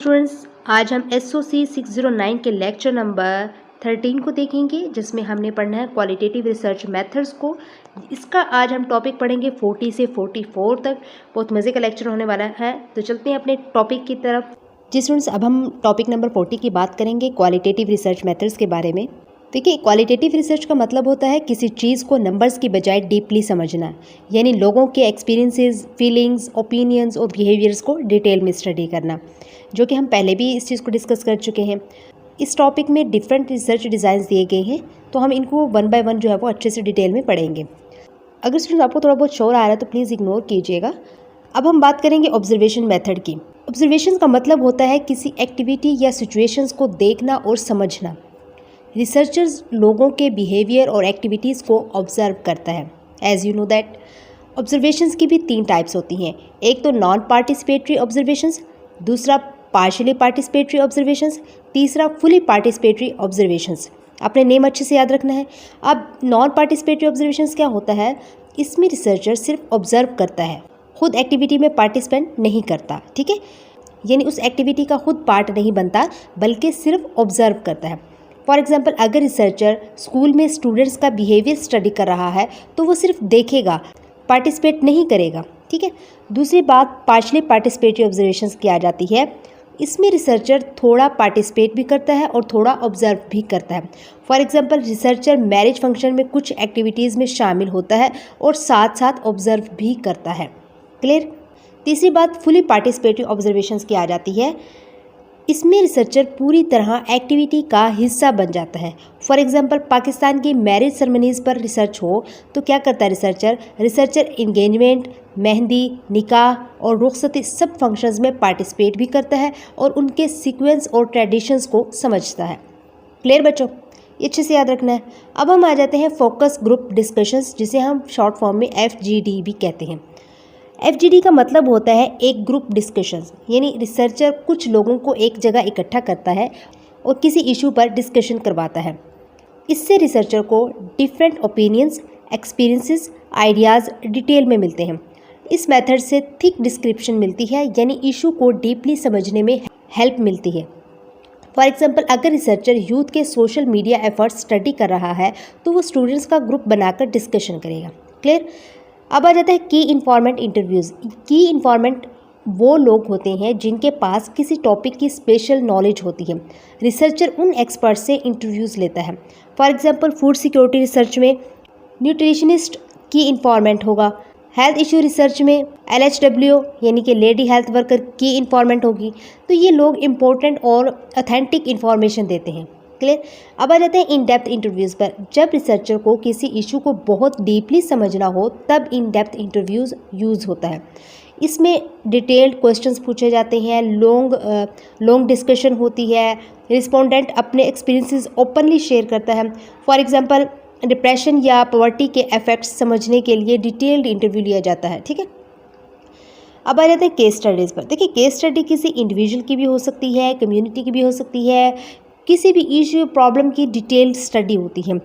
Students, आज हम SOC 609 के लेक्चर नंबर 13 को देखेंगे, जिसमें हमने पढ़ना है क्वालिटेटिव रिसर्च मेथड्स को। इसका आज हम टॉपिक पढ़ेंगे 40 से 44 तक। बहुत मज़े का लेक्चर होने वाला है, तो चलते हैं अपने टॉपिक की तरफ। जी स्टूडेंट्स, अब हम टॉपिक नंबर 40 की बात करेंगे, क्वालिटेटिव रिसर्च मेथड्स के बारे में। देखिए, क्वालिटेटिव रिसर्च का मतलब होता है किसी चीज़ को नंबर्स की बजाय डीपली समझना, यानी लोगों के एक्सपीरियंसेस, फीलिंग्स, ओपिनियंस और बिहेवियर्स को डिटेल में स्टडी करना, जो कि हम पहले भी इस चीज़ को डिस्कस कर चुके हैं। इस टॉपिक में डिफरेंट रिसर्च डिज़ाइंस दिए गए हैं, तो हम इनको वन बाय वन जो है वो अच्छे से डिटेल में पढ़ेंगे। अगर स्टूडेंट आपको थोड़ा बहुत शोर आ रहा है तो प्लीज़ इग्नोर कीजिएगा। अब हम बात करेंगे ऑब्जर्वेशन मेथड की। ऑब्जर्वेशन का मतलब होता है किसी एक्टिविटी या सिचुएशंस को देखना और समझना। रिसर्चर्स लोगों के बिहेवियर और एक्टिविटीज़ को ऑब्जर्व करता है। As you know that observations की भी 3 टाइप्स होती हैं। एक तो नॉन पार्टिसिपेटरी ऑब्जर्वेशंस, दूसरा पार्शियली पार्टिसिपेटरी ऑब्जर्वेशंस, तीसरा फुली पार्टिसिपेटरी ऑब्जर्वेशंस। आपने नेम अच्छे से याद रखना है। अब नॉन पार्टिसिपेटरी ऑब्जर्वेशंस क्या होता है? इसमें रिसर्चर सिर्फ ऑब्जर्व करता है, खुद एक्टिविटी में पार्टिसिपेंट नहीं करता। ठीक है, यानी उस एक्टिविटी का खुद पार्ट नहीं बनता, बल्कि सिर्फ ऑब्जर्व करता है। फॉर एग्जाम्पल, अगर रिसर्चर स्कूल में स्टूडेंट्स का बिहेवियर स्टडी कर रहा है तो वो सिर्फ देखेगा, पार्टिसिपेट नहीं करेगा। ठीक है। दूसरी बात, पार्शियली पार्टिसिपेटरी ऑब्जर्वेशंस की आ जाती है। इसमें रिसर्चर थोड़ा पार्टिसिपेट भी करता है और थोड़ा ऑब्जर्व भी करता है। For example, researcher marriage function में कुछ एक्टिविटीज़ में शामिल होता है और साथ साथ ऑब्जर्व भी करता है। क्लियर। तीसरी बात, फुली पार्टिसिपेटरी ऑब्जर्वेशंस की आ जाती है। इसमें रिसर्चर पूरी तरह एक्टिविटी का हिस्सा बन जाता है। फॉर एग्जांपल, पाकिस्तान की मैरिज सेरेमनीज़ पर रिसर्च हो तो क्या करता है रिसर्चर इंगेजमेंट, मेहंदी, निकाह और रुखसती सब फंक्शंस में पार्टिसिपेट भी करता है और उनके सीक्वेंस और ट्रेडिशंस को समझता है। क्लियर बच्चों, ये अच्छे से याद रखना है। अब हम आ जाते हैं फोकस ग्रुप डिस्कशंस, जिसे हम शॉर्ट फॉर्म में FGD भी कहते हैं। FGD का मतलब होता है एक ग्रुप डिस्कशंस, यानी रिसर्चर कुछ लोगों को एक जगह इकट्ठा करता है और किसी इशू पर डिस्कशन करवाता है। इससे रिसर्चर को different opinions, experiences, ideas detail में मिलते हैं। इस मेथड से थिक डिस्क्रिप्शन मिलती है, यानी इशू को डीपली समझने में हेल्प मिलती है। फॉर एग्जाम्पल, अगर रिसर्चर यूथ के सोशल मीडिया एफर्ट्स स्टडी कर रहा है तो वो स्टूडेंट्स का ग्रुप बनाकर डिस्कशन करेगा। क्लियर। अब आ जाता है की इन्फॉर्मेंट इंटरव्यूज़। की इन्फॉर्मेंट वो लोग होते हैं जिनके पास किसी टॉपिक की स्पेशल नॉलेज होती है। रिसर्चर उन एक्सपर्ट से इंटरव्यूज़ लेता है। For example, food security research में न्यूट्रिशनिस्ट की इन्फॉर्मेंट होगा। हेल्थ इशू रिसर्च में LHW यानी कि लेडी हेल्थ वर्कर की इन्फॉर्मेंट होगी। तो ये लोग इम्पोर्टेंट और ऑथेंटिक इन्फॉर्मेशन देते हैं। क्लियर। अब आ जाते हैं इन डेप्थ इंटरव्यूज़ पर। जब रिसर्चर को किसी इशू को बहुत डीपली समझना हो तब इन डेप्थ इंटरव्यूज़ यूज़ होता है। इसमें डिटेल्ड क्वेश्चंस पूछे जाते हैं, लॉन्ग डिस्कशन होती है, रिस्पोंडेंट अपने एक्सपीरियंसेस ओपनली शेयर करता है। फॉर एग्जांपल, डिप्रेशन या पॉवर्टी के इफेक्ट्स समझने के लिए डिटेल्ड इंटरव्यू लिया जाता है। ठीक है। अब आ जाते हैं केस स्टडीज़ पर। देखिए, केस स्टडी किसी इंडिविजुअल की भी हो सकती है, कम्युनिटी की भी हो सकती है, किसी भी इशू प्रॉब्लम की डिटेल्ड स्टडी होती है।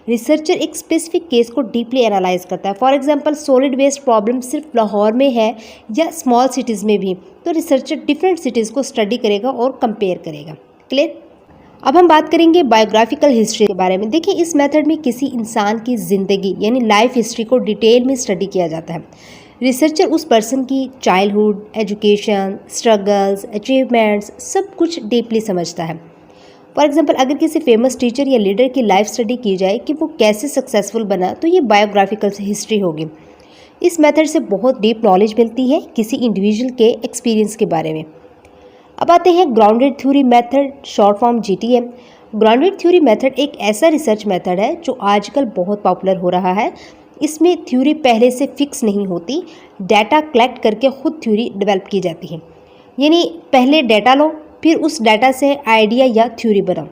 रिसर्चर एक स्पेसिफिक केस को डीपली एनालाइज करता है। For example, solid waste problem सिर्फ लाहौर में है या स्मॉल सिटीज़ में भी, तो रिसर्चर डिफरेंट सिटीज़ को स्टडी करेगा और कंपेयर करेगा। क्लियर। अब हम बात करेंगे बायोग्राफिकल हिस्ट्री के बारे में। देखिए, इस मेथड में किसी इंसान की ज़िंदगी यानी लाइफ हिस्ट्री को डिटेल में स्टडी किया जाता है। रिसर्चर उस पर्सन की चाइल्डहुड, एजुकेशन, स्ट्रगल्स, अचीवमेंट्स सब कुछ डीपली समझता है। फॉर एग्जांपल, अगर किसी फेमस टीचर या लीडर की लाइफ स्टडी की जाए कि वो कैसे सक्सेसफुल बना, तो ये बायोग्राफिकल हिस्ट्री होगी। इस मेथड से बहुत डीप नॉलेज मिलती है किसी इंडिविजुअल के एक्सपीरियंस के बारे में। अब आते हैं grounded theory method, short form GTM। Grounded theory method एक ऐसा रिसर्च मेथड है जो आजकल बहुत पॉपुलर हो रहा है। इसमें थ्योरी पहले से फिक्स नहीं होती, डाटा कलेक्ट करके खुद थ्योरी डेवलप की जाती है। यानी पहले डाटा लो, फिर उस डाटा से आइडिया या थ्योरी बनाओ।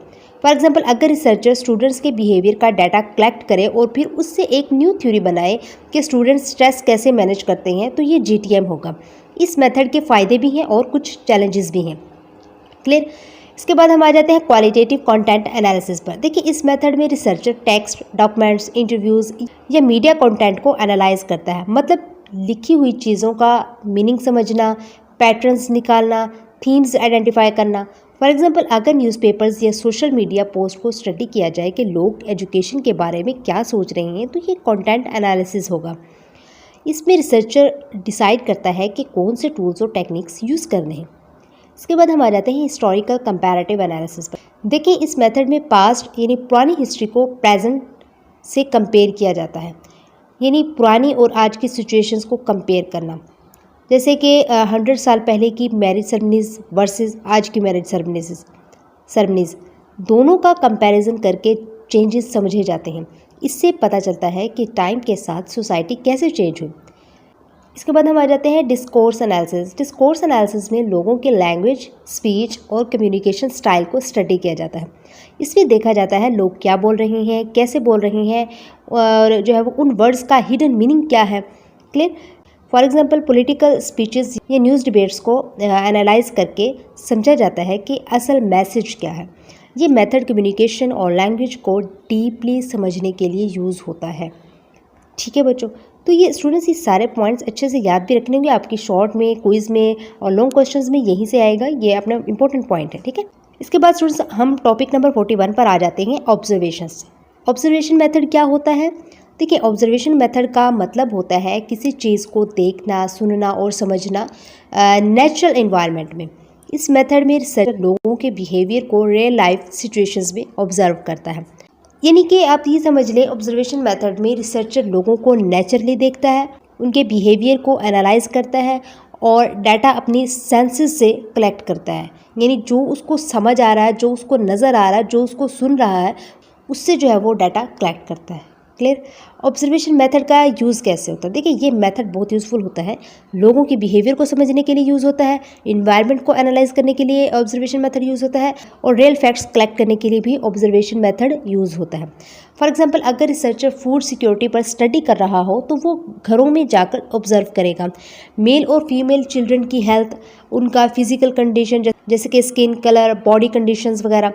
फॉर एग्जांपल, अगर रिसर्चर स्टूडेंट्स के बिहेवियर का डाटा कलेक्ट करे और फिर उससे एक न्यू थ्योरी बनाए कि स्टूडेंट्स स्ट्रेस कैसे मैनेज करते हैं, तो ये GTM होगा। इस मेथड के फ़ायदे भी हैं और कुछ चैलेंजेस भी हैं। क्लियर। इसके बाद हम आ जाते हैं क्वालिटेटिव कंटेंट एनालिसिस पर। देखिए, इस मेथड में रिसर्चर टेक्स्ट, डॉक्यूमेंट्स, इंटरव्यूज़ या मीडिया कंटेंट को एनालाइज करता है। मतलब लिखी हुई चीज़ों का मीनिंग समझना, पैटर्न्स निकालना, थीम्स आइडेंटिफाई करना। फॉर एग्जांपल अगर न्यूज़पेपर्स या सोशल मीडिया पोस्ट को स्टडी किया जाए कि लोग एजुकेशन के बारे में क्या सोच रहे हैं, तो ये कंटेंट एनालिसिस होगा। इसमें रिसर्चर डिसाइड करता है कि कौन से टूल्स और टेक्निक्स यूज़ करने हैं। इसके बाद हम आ जाते हैं हिस्टोरिकल कंपैरेटिव एनालिसिस पर। देखिए इस मेथड में पास्ट यानी पुरानी हिस्ट्री को प्रेजेंट से कंपेयर किया जाता है, यानी पुरानी और आज की सिचुएशंस को कंपेयर करना। जैसे कि 100 साल पहले की मैरिज सेरेमनीज वर्सेस आज की मैरिज सेरेमनीज दोनों का कंपैरिजन करके चेंजेस समझे जाते हैं। इससे पता चलता है कि टाइम के साथ सोसाइटी कैसे चेंज हुई। इसके बाद हम आ जाते हैं डिस्कोर्स एनालिसिस। डिस्कोर्स एनालिसिस में लोगों के लैंग्वेज, स्पीच और कम्युनिकेशन स्टाइल को स्टडी किया जाता है। इसमें देखा जाता है लोग क्या बोल रहे हैं, कैसे बोल रहे हैं और जो है वो उन वर्ड्स का हिडन मीनिंग क्या है। Clear. For example political speeches या न्यूज़ डिबेट्स को एनालाइज करके समझा जाता है कि असल मैसेज क्या है। ये मेथड कम्युनिकेशन और लैंग्वेज को डीपली समझने के लिए यूज़ होता है। ठीक है बच्चों, तो ये स्टूडेंट्स ये सारे पॉइंट्स अच्छे से याद भी रखने होंगे। आपकी शॉर्ट में, क्विज में और लॉन्ग क्वेश्चंस में यहीं से आएगा, ये अपना इंपॉर्टेंट पॉइंट है। ठीक है, इसके बाद स्टूडेंट्स हम टॉपिक नंबर 41 पर आ जाते हैं, ऑब्जर्वेशंस। ऑब्जर्वेशन मेथड क्या होता है? देखिए ऑब्जर्वेशन मेथड का मतलब होता है किसी चीज़ को देखना, सुनना और समझना नेचुरल एनवायरनमेंट में। इस मेथड में रिसर्चर लोगों के बिहेवियर को रियल लाइफ सिचुएशंस में ऑब्जर्व करता है। यानी कि आप ये समझ लें ऑब्जर्वेशन मेथड में रिसर्चर लोगों को नेचुरली देखता है, उनके बिहेवियर को एनालाइज करता है और डाटा अपनी सेंसेस से कलेक्ट करता है। यानी जो उसको समझ आ रहा है, जो उसको नज़र आ रहा है, जो उसको सुन रहा है, उससे जो है वो डाटा कलेक्ट करता है। क्लियर। ऑब्जर्वेशन मेथड का यूज़ कैसे होता है? देखिए ये मेथड बहुत यूज़फुल होता है, लोगों के बिहेवियर को समझने के लिए यूज़ होता है, इन्वायरमेंट को एनालाइज करने के लिए ऑब्जर्वेशन मेथड यूज़ होता है और रियल फैक्ट्स कलेक्ट करने के लिए भी ऑब्जर्वेशन मेथड यूज़ होता है। फॉर एग्जांपल अगर रिसर्चर फूड सिक्योरिटी पर स्टडी कर रहा हो तो वो घरों में जाकर ऑब्जर्व करेगा मेल और फीमेल चिल्ड्रन की हेल्थ, उनका फिजिकल कंडीशन जैसे कि स्किन कलर, बॉडी कंडीशंस वगैरह,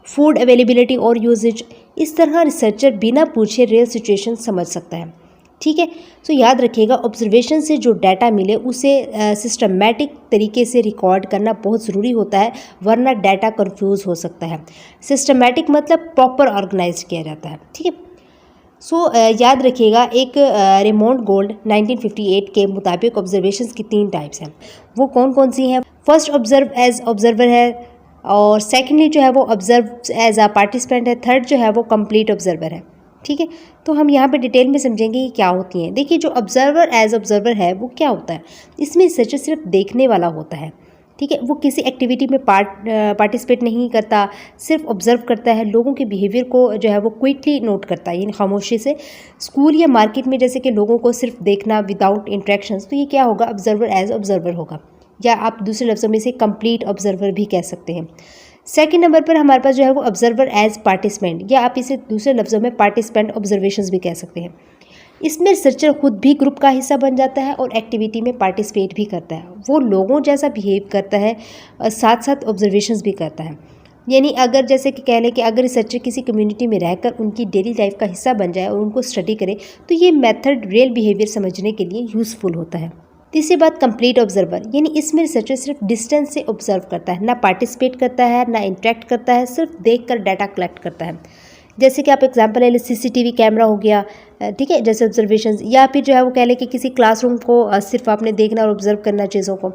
फूड अवेलेबिलिटी और यूजेज। इस तरह रिसर्चर बिना पूछे रियल सिचुएशन समझ सकता है। ठीक है, तो याद रखिएगा ऑब्जर्वेशन से जो डाटा मिले उसे सिस्टमैटिक तरीके से रिकॉर्ड करना बहुत ज़रूरी होता है, वरना डाटा कंफ्यूज हो सकता है। सिस्टमैटिक मतलब प्रॉपर ऑर्गेनाइज किया जाता है। ठीक है, सो याद रखिएगा एक रेमोंड गोल्ड 1958 के मुताबिक ऑब्जर्वेशंस की 3 टाइप्स हैं। वो कौन कौन सी हैं? फर्स्ट ऑब्जर्व एज ऑब्जर्वर है और सेकेंडली जो है वो ऑब्जर्व एज अ पार्टिसिपेंट है, थर्ड जो है वो कंप्लीट ऑब्जर्वर है। ठीक है, तो हम यहाँ पे डिटेल में समझेंगे कि क्या होती हैं। देखिए जो ऑब्जर्वर एज ऑब्जर्वर है वो क्या होता है? इसमें रिसर्चर सिर्फ देखने वाला होता है। ठीक है, वो किसी एक्टिविटी में पार्टिसिपेट नहीं करता, सिर्फ ऑब्जर्व करता है, लोगों के बिहेवियर को जो है वो क्विकली नोट करता है, यानी खामोशी से। स्कूल या मार्केट में जैसे कि लोगों को सिर्फ देखना विदाउट इंट्रैक्शंस, तो ये क्या होगा? ऑब्जर्वर एज ऑब्जर्वर होगा, या आप दूसरे लफ्ज़ों में इसे कंप्लीट ऑब्जर्वर भी कह सकते हैं। सेकंड नंबर पर हमारे पास जो है वो ऑब्जर्वर एज पार्टिसिपेंट, या आप इसे दूसरे लफ्ज़ों में पार्टिसिपेंट ऑब्जर्वेशंस भी कह सकते हैं। इसमें रिसर्चर खुद भी ग्रुप का हिस्सा बन जाता है और एक्टिविटी में पार्टिसिपेट भी करता है। वो लोगों जैसा बिहेव करता है और साथ साथ ऑब्जर्वेशंस भी करता है। यानी अगर जैसे कि कह लें कि अगर रिसर्चर किसी कम्युनिटी में रहकर उनकी डेली लाइफ का हिस्सा बन जाए और उनको स्टडी करे, तो ये मेथड रियल बिहेवियर समझने के लिए यूज़फुल होता है। तीसरी बात कंप्लीट ऑब्जर्वर, यानी इसमें रिसर्चर सिर्फ डिस्टेंस से ऑब्जर्व करता है, ना पार्टिसिपेट करता है, ना इंटरेक्ट करता है, सिर्फ देखकर डाटा कलेक्ट करता है। जैसे कि आप एग्जांपल ले लें, सीसीटीवी कैमरा हो गया, ठीक है, जैसे ऑब्जर्वेशंस, या फिर जो है वो कह लें कि किसी क्लासरूम को सिर्फ आपने देखना और ऑब्जर्व करना चीज़ों को।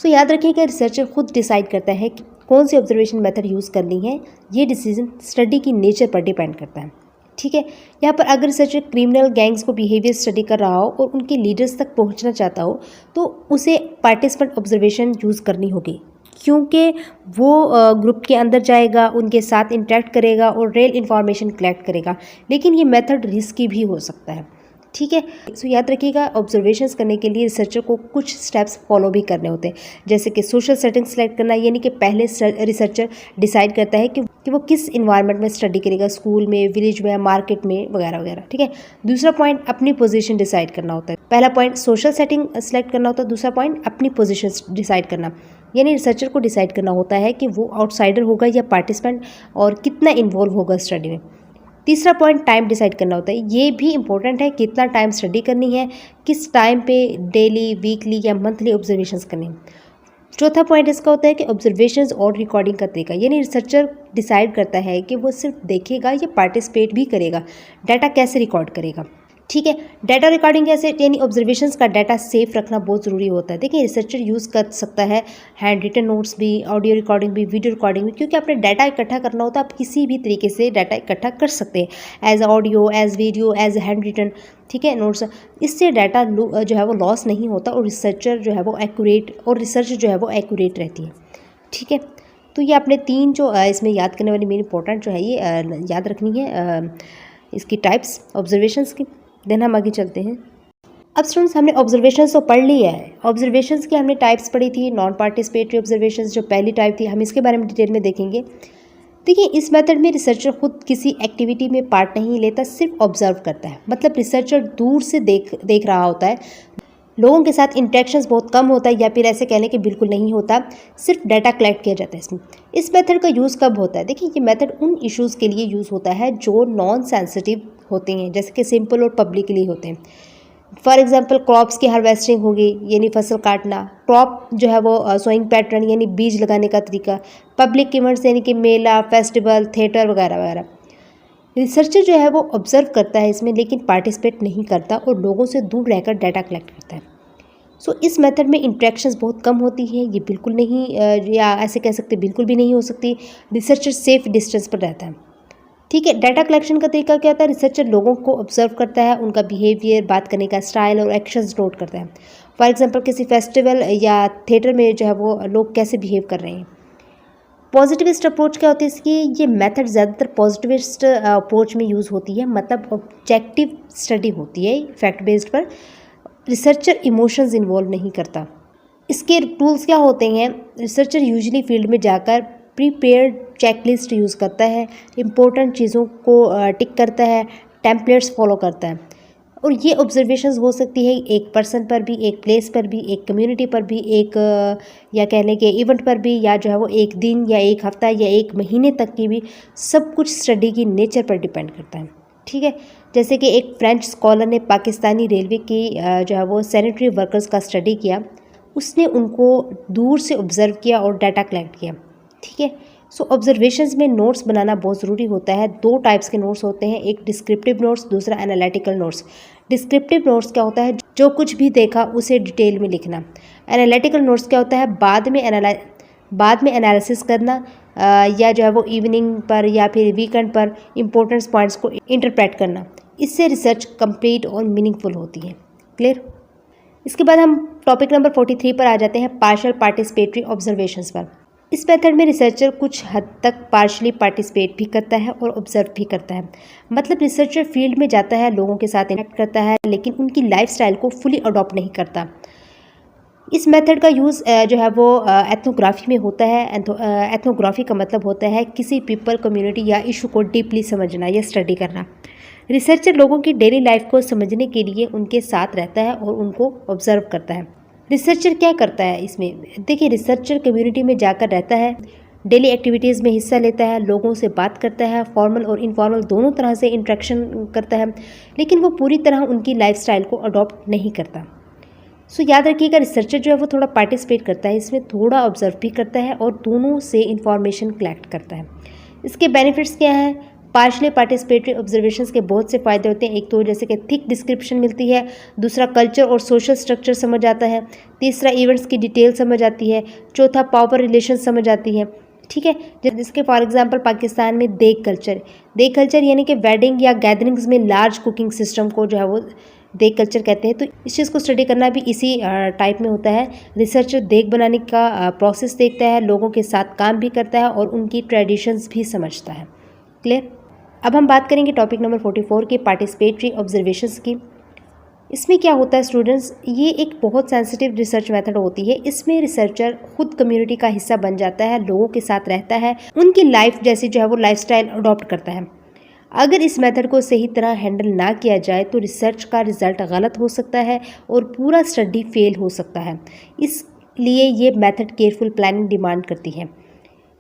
सो याद रखिए कि रिसर्चर खुद डिसाइड करता है कि कौन सी ऑब्जर्वेशन मेथड यूज़ करनी है। ये डिसीजन स्टडी की नेचर पर डिपेंड करता है। ठीक है, यहाँ पर अगर रिसर्चर क्रिमिनल गैंग्स को बिहेवियर स्टडी कर रहा हो और उनके लीडर्स तक पहुँचना चाहता हो, तो उसे पार्टिसिपेंट ऑब्जर्वेशन यूज़ करनी होगी, क्योंकि वो ग्रुप के अंदर जाएगा, उनके साथ इंटरेक्ट करेगा और रियल इन्फॉर्मेशन कलेक्ट करेगा। लेकिन ये मेथड रिस्की भी हो सकता है। ठीक है, सो याद रखिएगा ऑब्जर्वेशंस करने के लिए रिसर्चर को कुछ स्टेप्स फॉलो भी करने होते हैं, जैसे कि सोशल सेटिंग सेलेक्ट करना, यानी कि पहले रिसर्चर डिसाइड करता है कि वो किस इन्वायरमेंट में स्टडी करेगा, स्कूल में, विलेज में, मार्केट में वगैरह वगैरह। ठीक है, दूसरा पॉइंट अपनी पोजीशन डिसाइड करना होता है। पहला पॉइंट सोशल सेटिंग सेलेक्ट करना होता है, दूसरा पॉइंट अपनी पोजीशन डिसाइड करना, यानी रिसर्चर को डिसाइड करना होता है कि वो आउटसाइडर होगा या पार्टिसिपेंट और कितना इन्वॉल्व होगा स्टडी में। तीसरा पॉइंट टाइम डिसाइड करना होता है, ये भी इंपॉर्टेंट है, कितना टाइम स्टडी करनी है, किस टाइम पे डेली, वीकली या मंथली ऑब्जर्वेशंस करनी है। चौथा पॉइंट इसका होता है कि ऑब्जर्वेशंस और रिकॉर्डिंग का तरीका, यानी रिसर्चर डिसाइड करता है कि वो सिर्फ देखेगा या पार्टिसिपेट भी करेगा, डाटा कैसे रिकॉर्ड करेगा। ठीक है, डाटा रिकॉर्डिंग कैसे, यानी ऑब्जर्वेशंस का डाटा सेफ रखना बहुत ज़रूरी होता है। देखिए रिसर्चर यूज़ कर सकता है हैंड रिटन नोट्स भी, ऑडियो रिकॉर्डिंग भी, वीडियो रिकॉर्डिंग भी, क्योंकि आपने डाटा इकट्ठा करना होता है, आप किसी भी तरीके से डाटा इकट्ठा कर सकते हैं, as audio, as video, as handwritten. ठीक है, नोट्स, इससे डाटा जो है वो लॉस नहीं होता और रिसर्चर जो है वो एक्यूरेट, और रिसर्च जो है वो एक्यूरेट रहती है। ठीक है, तो ये आपने 3 जो इसमें याद करने वाली मेन इंपॉर्टेंट जो है ये याद रखनी है इसकी टाइप्स ऑब्जर्वेशंस की। देन हम आगे चलते हैं। अब स्टूडेंट्स हमने ऑब्जर्वेशंस तो पढ़ ली है, ऑब्जर्वेशंस की हमने टाइप्स पढ़ी थी। नॉन पार्टिसिपेटरी ऑब्जर्वेशंस जो पहली टाइप थी, हम इसके बारे में डिटेल में देखेंगे। देखिए इस मेथड में रिसर्चर खुद किसी एक्टिविटी में पार्ट नहीं लेता, सिर्फ ऑब्जर्व करता है। मतलब रिसर्चर दूर से देख रहा होता है, लोगों के साथ इंटरेक्शंस बहुत कम होता है, या फिर ऐसे कहने कि बिल्कुल नहीं होता, सिर्फ डाटा कलेक्ट किया जाता है इसमें। इस मेथड का यूज़ कब होता है? देखिए ये मेथड उन इश्यूज़ के लिए यूज़ होता है जो नॉन सेंसिटिव होते हैं, जैसे कि सिंपल और पब्लिकली होते हैं। फॉर एग्जांपल क्रॉप्स की हार्वेस्टिंग होगी, यानी फसल काटना, क्रॉप जो है वो सोइंग पैटर्न यानी बीज लगाने का तरीका, पब्लिक इवेंट्स यानी कि मेला, फेस्टिवल, थिएटर वगैरह वगैरह। रिसर्चर जो है वो ऑब्जर्व करता है इसमें, लेकिन पार्टिसिपेट नहीं करता और लोगों से दूर रहकर डाटा कलेक्ट करता है। सो इस मेथड में इंट्रैक्शंस बहुत कम होती हैं, ये बिल्कुल नहीं या ऐसे कह सकते बिल्कुल भी नहीं हो सकती। रिसर्चर सेफ डिस्टेंस पर रहता है। ठीक है, डाटा कलेक्शन का तरीका क्या होता है? रिसर्चर लोगों को ऑब्जर्व करता है, उनका बिहेवियर, बात करने का स्टाइल और एक्शंस नोट करता है। फॉर एग्जांपल किसी फेस्टिवल या थिएटर में जो है वो लोग कैसे बिहेव कर रहे हैं। पॉजिटिविस्ट अप्रोच क्या होती है इसकी? ये मेथड ज़्यादातर पॉजिटिविस्ट अप्रोच में यूज़ होती है, मतलब ऑब्जेक्टिव स्टडी होती है फैक्ट बेस्ड पर। रिसर्चर इमोशंस इन्वॉल्व नहीं करता। इसके टूल्स क्या होते हैं? रिसर्चर यूजुअली फील्ड में जाकर प्रीपेयर्ड चेकलिस्ट यूज़ करता है, इंपॉर्टेंट चीज़ों को टिक करता है, टेम्पलेट्स फॉलो करता है। और ये ऑब्जर्वेशंस हो सकती है एक पर्सन पर भी, एक प्लेस पर भी, एक कम्युनिटी पर भी, एक या कह लें कि इवेंट पर भी, या जो है वो एक दिन या एक हफ्ता या एक महीने तक की भी। सब कुछ स्टडी की नेचर पर डिपेंड करता है। ठीक है, जैसे कि एक फ्रेंच स्कॉलर ने पाकिस्तानी रेलवे की जो है वो सैनिटरी वर्कर्स का स्टडी किया, उसने उनको दूर से ऑब्जर्व किया और डाटा कलेक्ट किया। ठीक है, सो ऑब्जर्वेशंस में नोट्स बनाना बहुत ज़रूरी होता है। 2 टाइप्स के नोट्स होते हैं, एक डिस्क्रिप्टिव नोट्स, दूसरा एनालिटिकल नोट्स। डिस्क्रिप्टिव नोट्स क्या होता है? जो कुछ भी देखा उसे डिटेल में लिखना। एनालिटिकल नोट्स क्या होता है? बाद में एनालिसिस करना, या जो है वो इवनिंग पर या फिर वीकेंड पर इंपॉर्टेंट पॉइंट्स को इंटरप्रेट करना। इससे रिसर्च कंप्लीट और मीनिंगफुल होती है। क्लियर? इसके बाद हम टॉपिक नंबर 43 पर आ जाते हैं, पार्शियल पार्टिसिपेटरी ऑब्जर्वेशंस पर। इस मेथड में रिसर्चर कुछ हद तक पार्शली पार्टिसिपेट भी करता है और ऑब्जर्व भी करता है। मतलब रिसर्चर फील्ड में जाता है, लोगों के साथ इंटरेक्ट करता है, लेकिन उनकी लाइफस्टाइल को फुली अडॉप्ट नहीं करता। इस मेथड का यूज़ जो है वो एथनोग्राफी में होता है। एथनोग्राफी का मतलब होता है किसी पीपल, कम्युनिटी या इशू को डीपली समझना या स्टडी करना। रिसर्चर लोगों की डेली लाइफ को समझने के लिए उनके साथ रहता है और उनको ऑब्जर्व करता है। रिसर्चर क्या करता है इसमें? देखिए रिसर्चर कम्युनिटी में जाकर रहता है, डेली एक्टिविटीज़ में हिस्सा लेता है, लोगों से बात करता है, फॉर्मल और इनफॉर्मल दोनों तरह से इंटरेक्शन करता है, लेकिन वो पूरी तरह उनकी लाइफस्टाइल को अडॉप्ट नहीं करता। सो याद रखिएगा, रिसर्चर जो है वो थोड़ा पार्टिसिपेट करता है इसमें, थोड़ा ऑब्जर्व भी करता है और दोनों से इंफॉर्मेशन कलेक्ट करता है। इसके बेनिफिट्स क्या हैं? पार्शली पार्टिसिपेटरी ऑब्जर्वेशंस के बहुत से फ़ायदे होते हैं। एक तो जैसे कि थिक डिस्क्रिप्शन मिलती है, दूसरा कल्चर और सोशल स्ट्रक्चर समझ आता है, तीसरा इवेंट्स की डिटेल समझ आती है, चौथा पावर रिलेशन समझ आती है। ठीक है, जिसके फॉर एग्जांपल पाकिस्तान में देग कल्चर यानी कि वेडिंग या गैदरिंग्स में लार्ज कुकिंग सिस्टम को जो है वो देग कल्चर कहते हैं। तो इस चीज़ को स्टडी करना भी इसी टाइप में होता है। रिसर्चर देग बनाने का प्रोसेस देखता है, लोगों के साथ काम भी करता है और उनकी ट्रेडिशंस भी समझता है। क्लियर? अब हम बात करेंगे टॉपिक नंबर 44 की, पार्टिसिपेटरी ऑब्जर्वेशंस की। इसमें क्या होता है स्टूडेंट्स, ये एक बहुत सेंसिटिव रिसर्च मेथड होती है। इसमें रिसर्चर खुद कम्युनिटी का हिस्सा बन जाता है, लोगों के साथ रहता है, उनकी लाइफ जैसी जो है वो लाइफस्टाइल अडॉप्ट करता है। अगर इस मेथड को सही तरह हैंडल ना किया जाए तो रिसर्च का रिजल्ट गलत हो सकता है और पूरा स्टडी फेल हो सकता है। इसलिए ये मेथड केयरफुल प्लानिंग डिमांड करती है।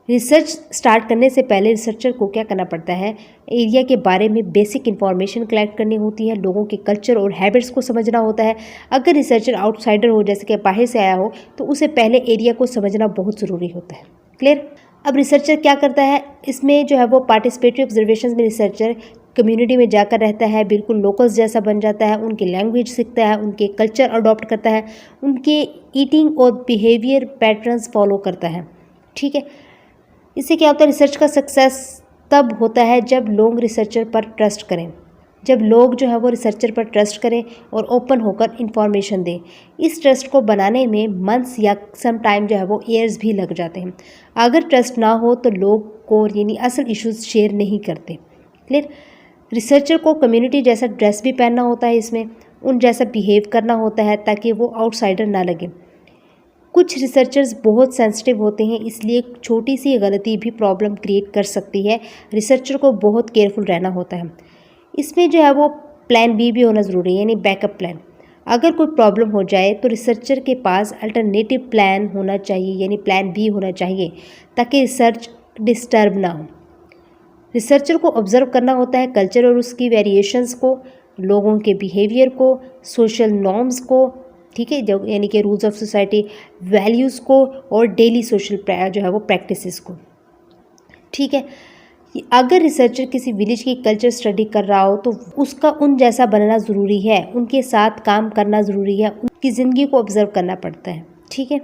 रिसर्च स्टार्ट करने से पहले रिसर्चर को क्या करना पड़ता है, एरिया के बारे में बेसिक इन्फॉर्मेशन कलेक्ट करनी होती है, लोगों के कल्चर और हैबिट्स को समझना होता है। अगर रिसर्चर आउटसाइडर हो, जैसे कि बाहर से आया हो, तो उसे पहले एरिया को समझना बहुत ज़रूरी होता है। क्लियर। अब रिसर्चर क्या करता है, इसमें जो है वो पार्टिसिपेटरी ऑब्जर्वेशन में रिसर्चर कम्युनिटी में जाकर रहता है, बिल्कुल लोकल्स जैसा बन जाता है, उनकी लैंग्वेज सीखता है, उनके कल्चर अडॉप्ट करता है, उनके ईटिंग और बिहेवियर पैटर्न्स फॉलो करता है। ठीक है। इससे क्या होता है, रिसर्च का सक्सेस तब होता है जब लोग रिसर्चर पर ट्रस्ट करें, जब लोग जो है वो रिसर्चर पर ट्रस्ट करें और ओपन होकर इंफॉर्मेशन दें। इस ट्रस्ट को बनाने में मंथ्स या सम टाइम जो है वो ईयर्स भी लग जाते हैं। अगर ट्रस्ट ना हो तो लोग को यानी असल इश्यूज शेयर नहीं करते। क्लियर। रिसर्चर को कम्युनिटी जैसा ड्रेस भी पहनना होता है, इसमें उन जैसा बिहेव करना होता है ताकि वो आउटसाइडर ना लगे। कुछ रिसर्चर्स बहुत सेंसिटिव होते हैं, इसलिए एक छोटी सी गलती भी प्रॉब्लम क्रिएट कर सकती है। रिसर्चर को बहुत केयरफुल रहना होता है। इसमें जो है वो प्लान बी भी होना ज़रूरी है, यानी बैकअप प्लान। अगर कोई प्रॉब्लम हो जाए तो रिसर्चर के पास अल्टरनेटिव प्लान होना चाहिए, यानी प्लान बी होना चाहिए, ताकि रिसर्च डिस्टर्ब ना हो। रिसर्चर को ऑब्जर्व करना होता है कल्चर और उसकी वेरिएशंस को, लोगों के बिहेवियर को, सोशल नॉर्म्स को, ठीक है, जो यानी कि रूल्स ऑफ सोसाइटी, वैल्यूज़ को और डेली सोशल जो है वो प्रैक्टिसेस को। ठीक है। अगर रिसर्चर किसी विलेज की कल्चर स्टडी कर रहा हो तो उसका उन जैसा बनना ज़रूरी है, उनके साथ काम करना ज़रूरी है, उनकी ज़िंदगी को ऑब्जर्व करना पड़ता है। ठीक है।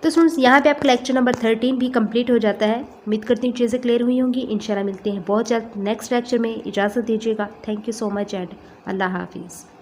तो स्टूडेंट्स, यहाँ पे आपका लेक्चर नंबर 13 भी कंप्लीट हो जाता है। उम्मीद करती हूँ चीज़ें क्लियर हुई होंगी। इंशाल्लाह मिलते हैं बहुत जल्द नेक्स्ट लेक्चर में। इजाज़त दीजिएगा। Thank you so much and अल्लाह हाफिज़।